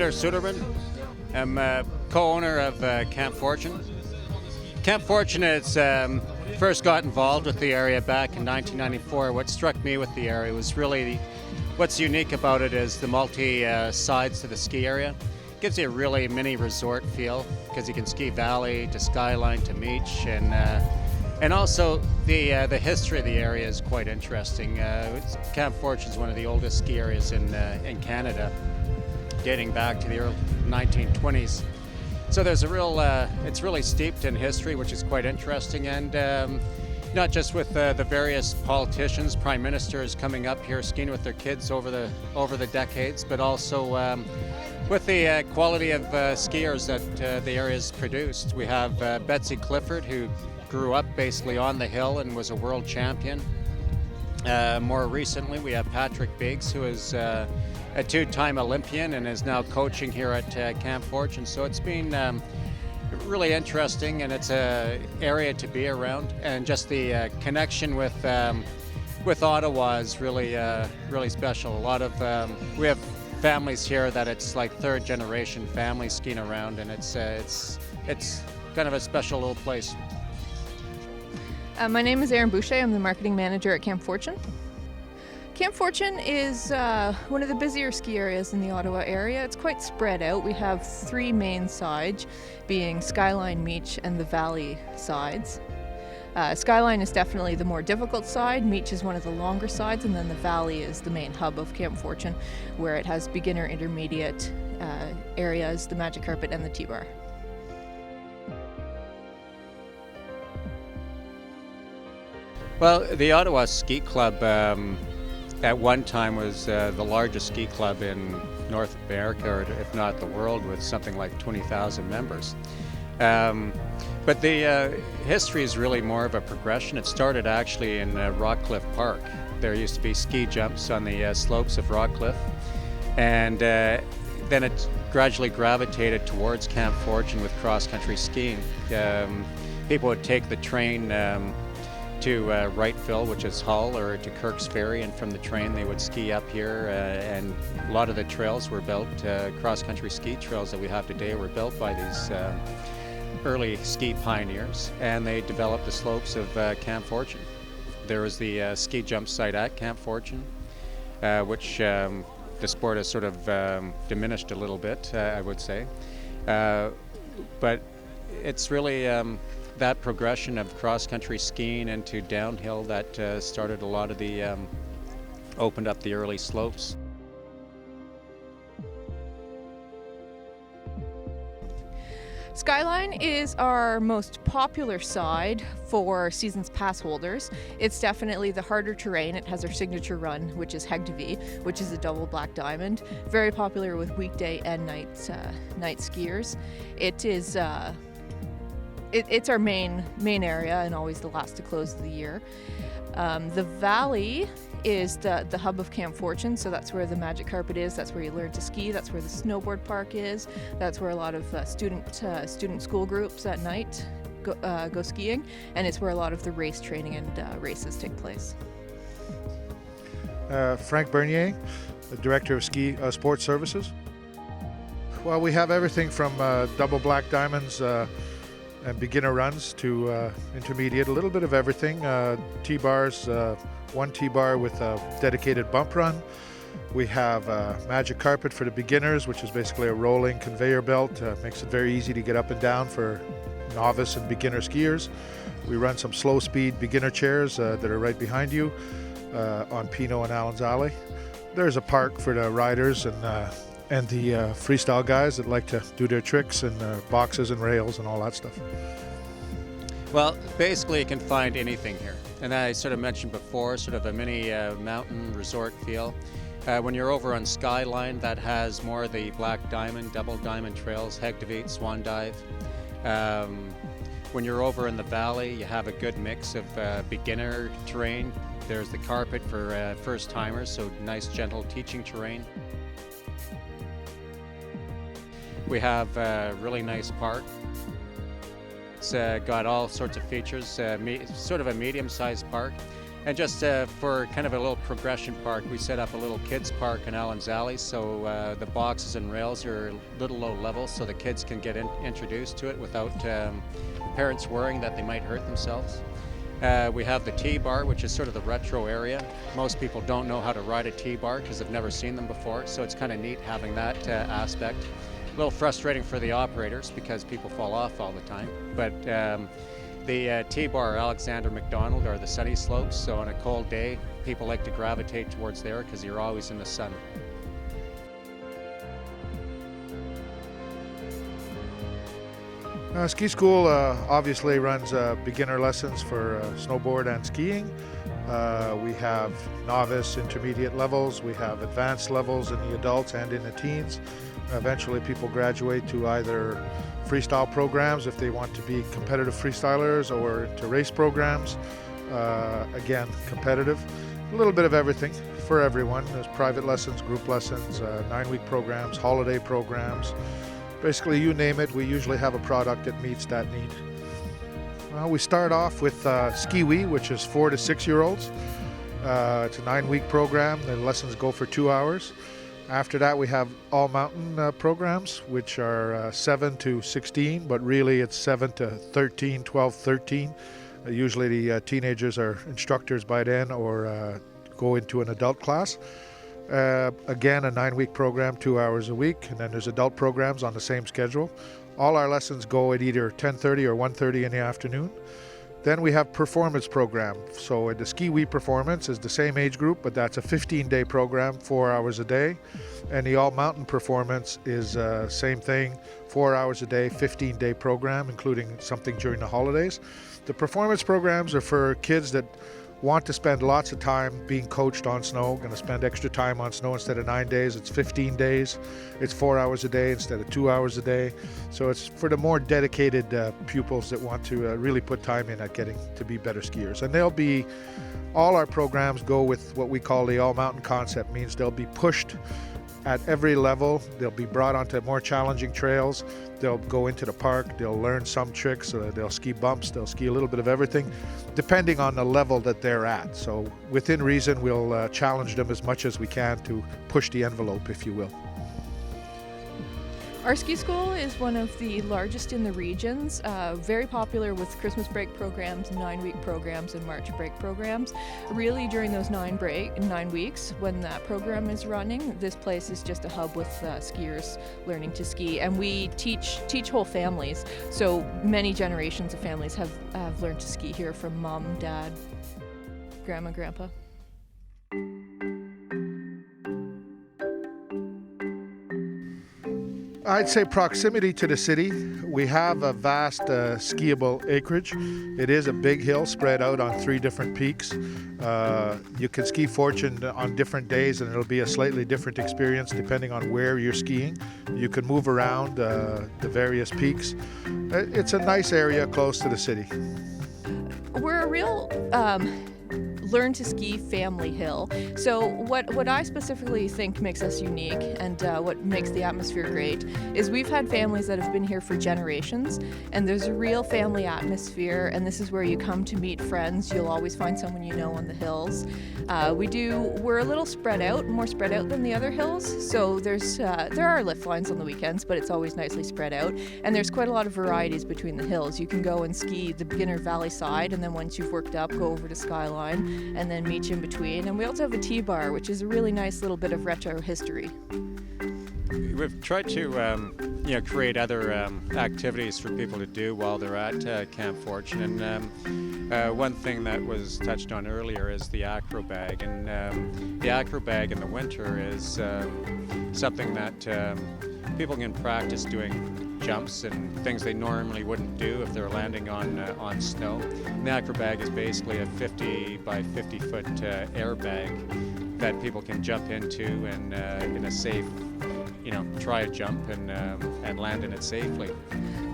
Peter Suderman. I'm co-owner of Camp Fortune. Camp Fortune has first got involved with the area back in 1994. What struck me with the area was really what's unique about it is the multi-sides to the ski area. It gives you a really mini resort feel because you can ski valley to Skyline to Meech, and also the history of the area is quite interesting. Camp Fortune is one of the oldest ski areas in Canada, dating back to the early 1920s. So there's a real, it's really steeped in history, which is quite interesting, and not just with the various politicians, prime ministers coming up here skiing with their kids over the decades, but also with the quality of skiers that the area's produced. We have Betsy Clifford, who grew up basically on the hill and was a world champion. More recently, we have Patrick Biggs, who is a two-time Olympian and is now coaching here at Camp Fortune. So it's been really interesting, and it's an area to be around. And just the connection with Ottawa is really special. A lot of we have families here that it's like third-generation families skiing around, and it's kind of a special little place. My name is Erin Boucher. I'm the marketing manager at Camp Fortune. Camp Fortune is one of the busier ski areas in the Ottawa area. It's quite spread out. We have three main sides, being Skyline, Meech, and the Valley sides. Skyline is definitely the more difficult side, Meech is one of the longer sides, and then the Valley is the main hub of Camp Fortune, where it has beginner, intermediate areas, the Magic Carpet, and the T-Bar. Well, the Ottawa Ski Club at one time was the largest ski club in North America, or if not the world, with something like 20,000 members. But the history is really more of a progression. It started actually in Rockcliffe Park. There used to be ski jumps on the slopes of Rockcliffe, and then it gradually gravitated towards Camp Fortune with cross-country skiing. People would take the train to Wrightville, which is Hull, or to Kirk's Ferry, and from the train they would ski up here, and a lot of the trails were built, cross-country ski trails that we have today were built by these early ski pioneers, and they developed the slopes of Camp Fortune. There was the ski jump site at Camp Fortune, which the sport has sort of diminished a little bit, I would say, but it's really that progression of cross-country skiing into downhill that started a lot of the, opened up the early slopes. Skyline is our most popular side for season's pass holders. It's definitely the harder terrain. It has our signature run, which is Hegdevi, which is a double black diamond. Very popular with weekday and night skiers. It is it's our main area, and always the last to close of the year. The Valley is the hub of Camp Fortune, so that's where the Magic Carpet is, that's where you learn to ski, that's where the snowboard park is, that's where a lot of student school groups at night go skiing, and it's where a lot of the race training and races take place. Frank Bernier, the Director of Ski Sports Services. Well, we have everything from double black diamonds and beginner runs to intermediate, a little bit of everything. T-bars, one T-bar with a dedicated bump run. We have Magic Carpet for the beginners, which is basically a rolling conveyor belt. Makes it very easy to get up and down for novice and beginner skiers. We run some slow speed beginner chairs that are right behind you on Pino and Allen's Alley. There's a park for the riders and the freestyle guys that like to do their tricks and boxes and rails and all that stuff. Well, basically you can find anything here. And I sort of mentioned before, sort of a mini mountain resort feel. When you're over on Skyline, that has more of the black diamond, double diamond trails, Hegdevi, Swan Dive. When you're over in the Valley, you have a good mix of beginner terrain. There's the carpet for first timers, so nice gentle teaching terrain. We have a really nice park. It's got all sorts of features, sort of a medium-sized park. And just for kind of a little progression park, we set up a little kids park in Allen's Alley. So the boxes and rails are a little low level so the kids can get introduced to it without parents worrying that they might hurt themselves. We have the T-bar, which is sort of the retro area. Most people don't know how to ride a T-bar because they've never seen them before. So it's kind of neat having that aspect. A little frustrating for the operators because people fall off all the time. But the T-bar Alexander McDonald are the sunny slopes, so on a cold day, people like to gravitate towards there because you're always in the sun. Ski school obviously runs beginner lessons for snowboard and skiing. We have novice, intermediate levels. We have advanced levels in the adults and in the teens. Eventually people graduate to either freestyle programs if they want to be competitive freestylers or to race programs. Again, competitive. A little bit of everything for everyone. There's private lessons, group lessons, 9-week programs, holiday programs. Basically, you name it, we usually have a product that meets that need. We start off with Ski-Wee, which is 4 to 6-year-olds. It's a 9-week program. The lessons go for 2 hours. After that, we have all mountain programs, which are 7 to 16, but really it's 7 to 13, 12, 13. Usually the teenagers are instructors by then or go into an adult class. Again, a 9-week program, 2 hours a week, and then there's adult programs on the same schedule. All our lessons go at either 10:30 or 1:30 in the afternoon. Then we have performance program. So the Ski-Wee Performance is the same age group, but that's a 15-day program, 4 hours a day. And the All Mountain Performance is same thing, 4 hours a day, 15-day program, including something during the holidays. The performance programs are for kids that want to spend lots of time being coached on snow, going to spend extra time on snow. Instead of 9 days, it's 15 days. It's 4 hours a day instead of 2 hours a day. So it's for the more dedicated pupils that want to really put time in at getting to be better skiers. And all our programs go with what we call the all mountain concept, means they'll be pushed at every level. They'll be brought onto more challenging trails. They'll go into the park. They'll learn some tricks. They'll ski bumps. They'll ski a little bit of everything, depending on the level that they're at. So within reason, we'll challenge them as much as we can to push the envelope, if you will. Our ski school is one of the largest in the regions, very popular with Christmas break programs, 9-week programs, and March break programs. Really, during those 9 weeks, when that program is running, this place is just a hub with skiers learning to ski. And we teach whole families, so many generations of families have learned to ski here, from mom, dad, grandma, grandpa. I'd say proximity to the city. We have a vast skiable acreage. It is a big hill spread out on 3 different peaks. You can ski Fortune on different days and it'll be a slightly different experience depending on where you're skiing. You can move around the various peaks. It's a nice area close to the city. We're a real learn to ski family hill. So what I specifically think makes us unique and what makes the atmosphere great is we've had families that have been here for generations, and there's a real family atmosphere, and this is where you come to meet friends. You'll always find someone you know on the hills. We're a little spread out, more spread out than the other hills, so there are lift lines on the weekends, but it's always nicely spread out, and there's quite a lot of varieties between the hills. You can go and ski the beginner valley side, and then once you've worked up, go over to Skyline, and then meet you in between. And we also have a T-bar, which is a really nice little bit of retro history. We've tried to create other activities for people to do while they're at Camp Fortune. And one thing that was touched on earlier is the acro bag. And the acro bag in the winter is something that people can practice doing jumps and things they normally wouldn't do if they're landing on snow. And the acro bag is basically a 50 by 50 foot air bag that people can jump into and in a safe, try a jump and land in it safely.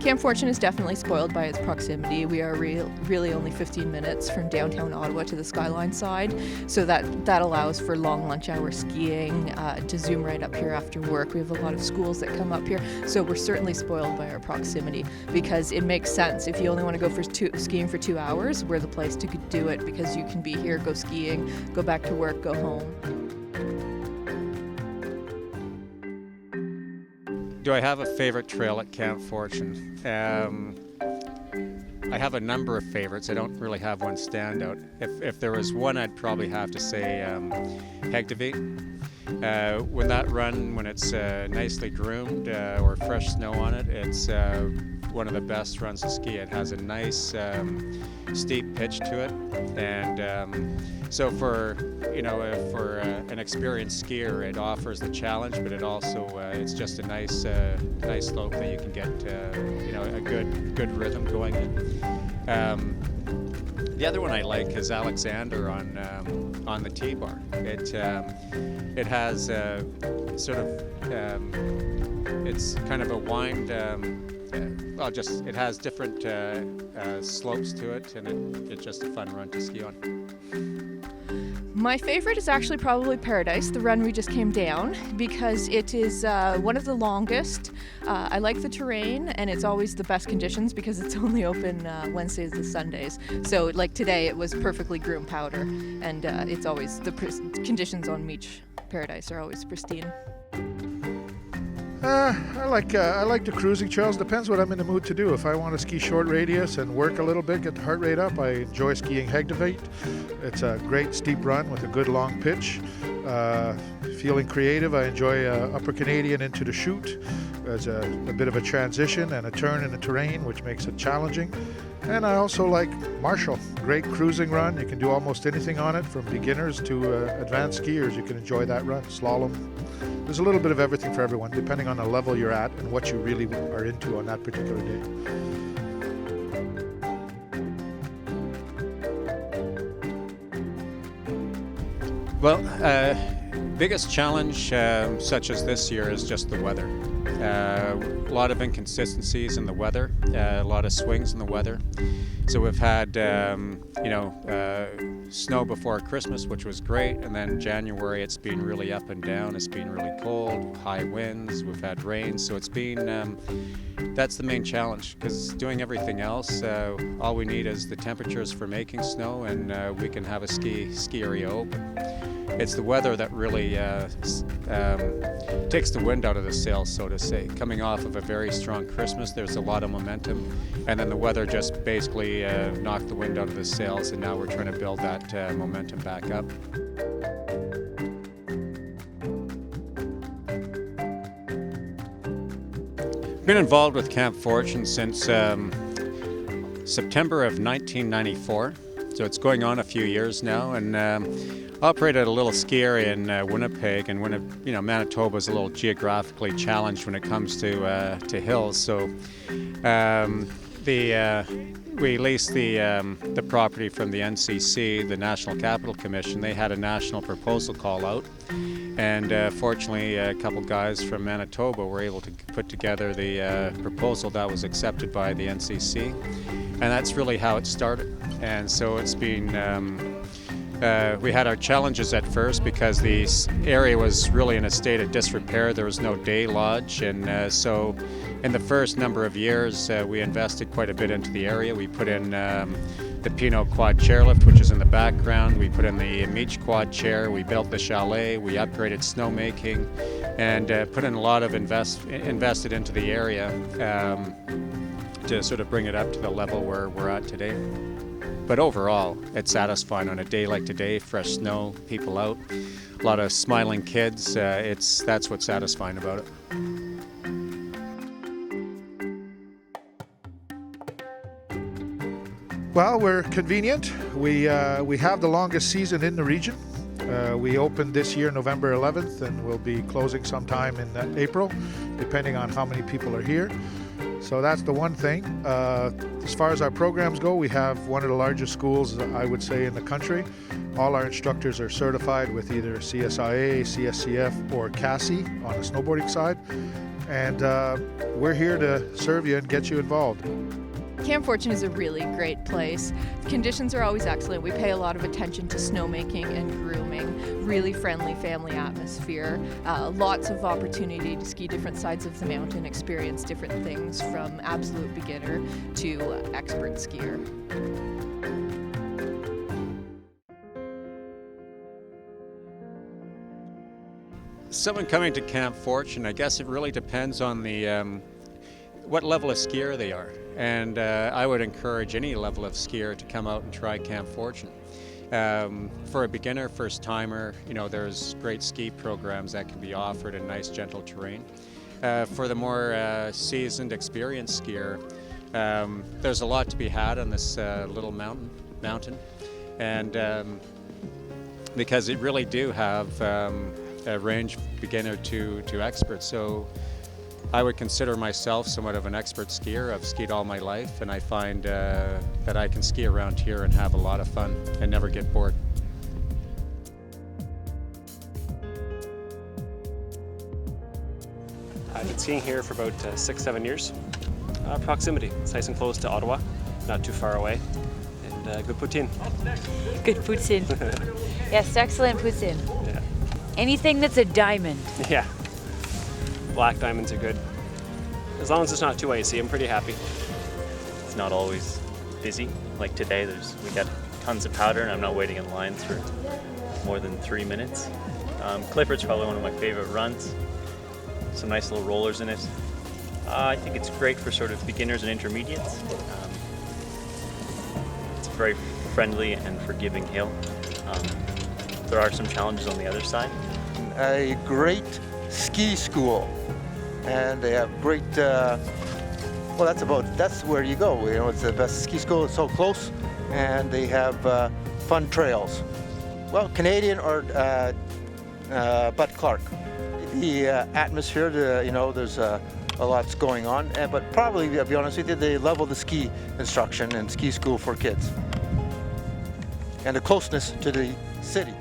Camp Fortune is definitely spoiled by its proximity. We are really only 15 minutes from downtown Ottawa to the Skyline side, so that allows for long lunch hour skiing, to zoom right up here after work. We have a lot of schools that come up here, so we're certainly spoiled by our proximity because it makes sense. If you only want to go for skiing for 2 hours, we're the place to do it because you can be here, go skiing, go back to work, go home. Do I have a favorite trail at Camp Fortune? I have a number of favorites. I don't really have one standout. If there was one, I'd probably have to say Hegdevi. When that run, when it's nicely groomed or fresh snow on it, it's one of the best runs to ski. It has a nice steep pitch to it, and so for an experienced skier, it offers the challenge, but it also it's just a nice slope that you can get a good rhythm going in. The other one I like is Alexander on the T-bar. It has sort of it's kind of a wind. It has different slopes to it, and it's just a fun run to ski on. My favorite is actually probably Paradise, the run we just came down, because it is one of the longest. I like the terrain, and it's always the best conditions because it's only open Wednesdays and Sundays. So like today, it was perfectly groomed powder, and it's always the conditions on Meech Paradise are always pristine. I like the cruising trails. Depends what I'm in the mood to do. If I want to ski short radius and work a little bit, get the heart rate up, I enjoy skiing Hegdevi. It's a great steep run with a good long pitch. Feeling creative, I enjoy Upper Canadian into the chute. There's a bit of a transition and a turn in the terrain, which makes it challenging. And I also like Marshall. Great cruising run. You can do almost anything on it, from beginners to advanced skiers. You can enjoy that run. Slalom. There's a little bit of everything for everyone, depending on the level you're at and what you really are into on that particular day. Well, biggest challenge such as this year is just the weather. A lot of inconsistencies in the weather, a lot of swings in the weather. So we've had, snow before Christmas, which was great, and then January it's been really up and down. It's been really cold, high winds. We've had rain, so it's been that's the main challenge. Because doing everything else, all we need is the temperatures for making snow, and we can have a ski area open. It's the weather that really takes the wind out of the sails, so to say. Coming off of a very strong Christmas, there's a lot of momentum, and then the weather just basically knocked the wind out of the sails, and now we're trying to build that momentum back up. Been involved with Camp Fortune since September of 1994, so it's going on a few years now, and operated a little ski area in Winnipeg, and Manitoba is a little geographically challenged when it comes to hills. So we leased the property from the NCC, the National Capital Commission. They had a national proposal call out, and fortunately a couple guys from Manitoba were able to put together the proposal that was accepted by the NCC, and that's really how it started. And so it's been we had our challenges at first because the area was really in a state of disrepair. There was no day lodge, and so in the first number of years we invested quite a bit into the area. We put in the Pinot Quad chairlift, which is in the background. We put in the Meech Quad chair. We built the chalet. We upgraded snowmaking, and put in a lot of invested into the area to sort of bring it up to the level where we're at today. But overall, it's satisfying on a day like today, fresh snow, people out, a lot of smiling kids. That's what's satisfying about it. Well, we're convenient. We have the longest season in the region. We opened this year November 11th, and we'll be closing sometime in April, depending on how many people are here. So that's the one thing. As far as our programs go, we have one of the largest schools, I would say, in the country. All our instructors are certified with either CSIA, CSCF, or CASI on the snowboarding side. and we're here to serve you and get you involved. Camp Fortune is a really great place. Conditions are always excellent. We pay a lot of attention to snowmaking and grooming. Really friendly family atmosphere. Lots of opportunity to ski different sides of the mountain, experience different things from absolute beginner to expert skier. Someone coming to Camp Fortune, I guess it really depends on the what level of skier they are. And I would encourage any level of skier to come out and try Camp Fortune. For a beginner, first timer, there's great ski programs that can be offered in nice, gentle terrain. For the more seasoned, experienced skier, there's a lot to be had on this little mountain, and because it really do have a range beginner to expert. So I would consider myself somewhat of an expert skier. I've skied all my life, and I find that I can ski around here and have a lot of fun and never get bored. I've been skiing here for about 6-7 years. Proximity, it's nice and close to Ottawa, not too far away, and good poutine. Good poutine. Yes, excellent poutine. Yeah. Anything that's a diamond. Yeah. Black diamonds are good. As long as it's not too icy, I'm pretty happy. It's not always busy. Like today, we got tons of powder and I'm not waiting in lines for more than 3 minutes. Clifford's probably one of my favorite runs. Some nice little rollers in it. I think it's great for sort of beginners and intermediates. It's a very friendly and forgiving hill. There are some challenges on the other side. A great ski school, and they have great, that's where you go. It's the best ski school, it's so close, and they have fun trails. Well, Canadian or Bud Clark. The atmosphere, there's a lot's going on, but probably, I'll be honest with you, they level the ski instruction and ski school for kids. And the closeness to the city.